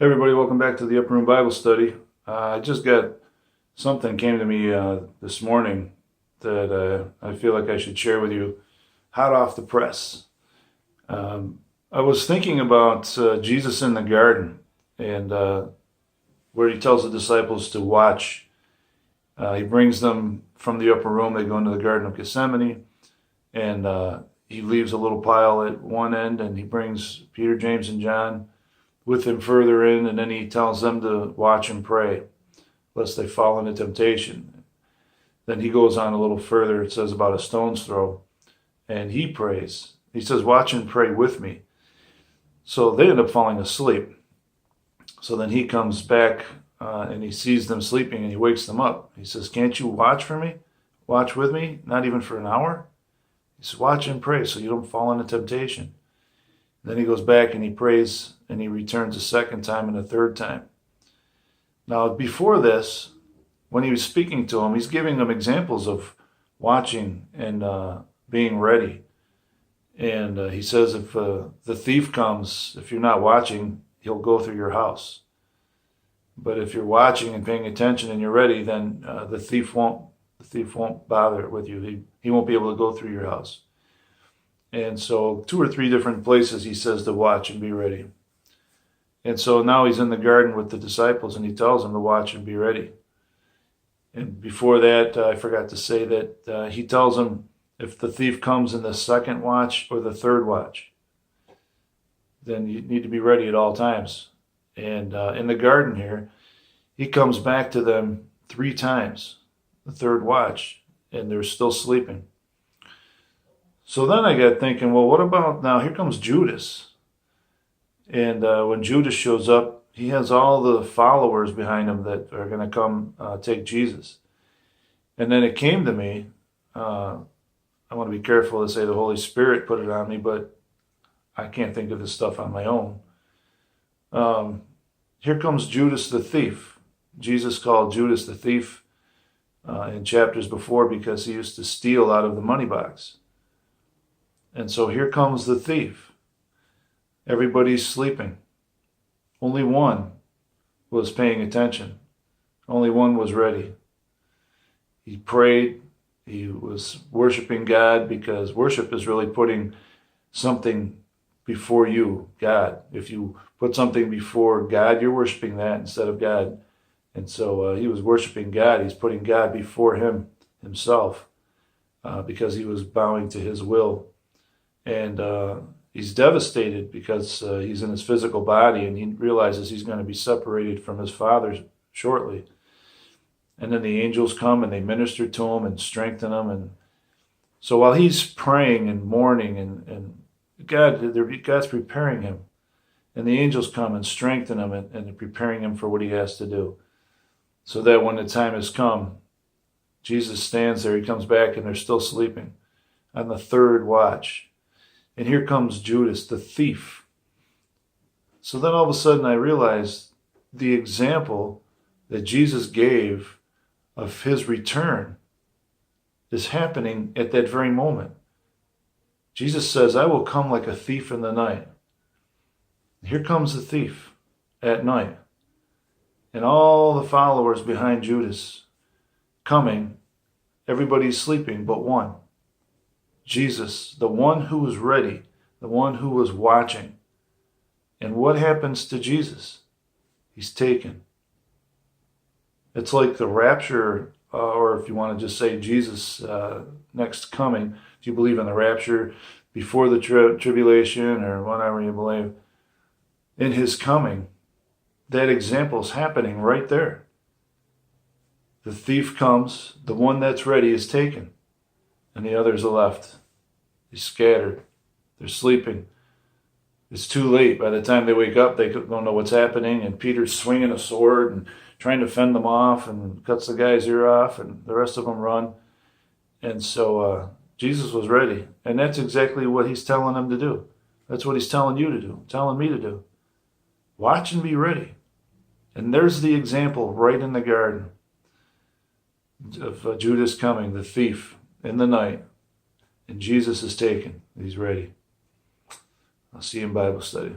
Hey everybody, welcome back to the Upper Room Bible Study. I just got something came to me this morning that I feel like I should share with you, hot off the press. I was thinking about Jesus in the garden and where he tells the disciples to watch. He brings them from the upper room. They go into the Garden of Gethsemane, and he leaves a little pile at one end, and he brings Peter, James, and John with him further in, and then he tells them to watch and pray, lest they fall into temptation. Then he goes on a little further, it says about a stone's throw, and he prays. He says, watch and pray with me. So they end up falling asleep. So then he comes back and he sees them sleeping and he wakes them up. He says, can't you watch for me? Watch with me? Not even for an hour? He says, watch and pray so you don't fall into temptation. Then he goes back and he prays and he returns a second time and a third time. Now, before this, when he was speaking to them, he's giving them examples of watching and being ready. And he says if the thief comes, if you're not watching, he'll go through your house. But if you're watching and paying attention and you're ready, then the thief won't bother with you. He won't be able to go through your house. And so 2 or 3 different places he says to watch and be ready. And so now he's in the garden with the disciples and he tells them to watch and be ready. And before that, I forgot to say that he tells them if the thief comes in the second watch or the third watch, then you need to be ready at all times. And in the garden here, he comes back to them 3 times, the third watch, and they're still sleeping. So then I got thinking, well, what about now? Here comes Judas. And when Judas shows up, he has all the followers behind him that are going to come take Jesus. And then it came to me, I want to be careful to say the Holy Spirit put it on me, but I can't think of this stuff on my own. Here comes Judas the thief. Jesus called Judas the thief in chapters before because he used to steal out of the money box. And so here comes the thief. Everybody's sleeping. Only one was paying attention. Only one was ready. He prayed. He was worshiping God, because worship is really putting something before you, God. If you put something before God, you're worshiping that instead of God. And so he was worshiping God. He's putting God before himself because he was bowing to his will. And he's devastated because he's in his physical body and he realizes he's going to be separated from his Father shortly. And then the angels come and they minister to him and strengthen him. And so while he's praying and mourning and God's preparing him, and the angels come and strengthen him and preparing him for what he has to do. So that when the time has come, Jesus stands there, he comes back and they're still sleeping on the third watch. And here comes Judas, the thief. So then all of a sudden I realized the example that Jesus gave of his return is happening at that very moment. Jesus says, I will come like a thief in the night. Here comes the thief at night. And all the followers behind Judas coming, everybody's sleeping but one. Jesus, the one who was ready, the one who was watching. And what happens to Jesus? He's taken. It's like the rapture, or if you want to just say Jesus' next coming, if you believe in the rapture before the tribulation or whatever you believe, in his coming, that example is happening right there. The thief comes, the one that's ready is taken, and the others are left. They're scattered. They're sleeping. It's too late. By the time they wake up, they don't know what's happening, and Peter's swinging a sword and trying to fend them off and cuts the guy's ear off, and the rest of them run. And so Jesus was ready, and that's exactly what he's telling them to do. That's what he's telling you to do, telling me to do. Watch and be ready. And there's the example right in the garden of Judas coming, the thief, in the night. And Jesus is taken. He's ready. I'll see you in Bible study.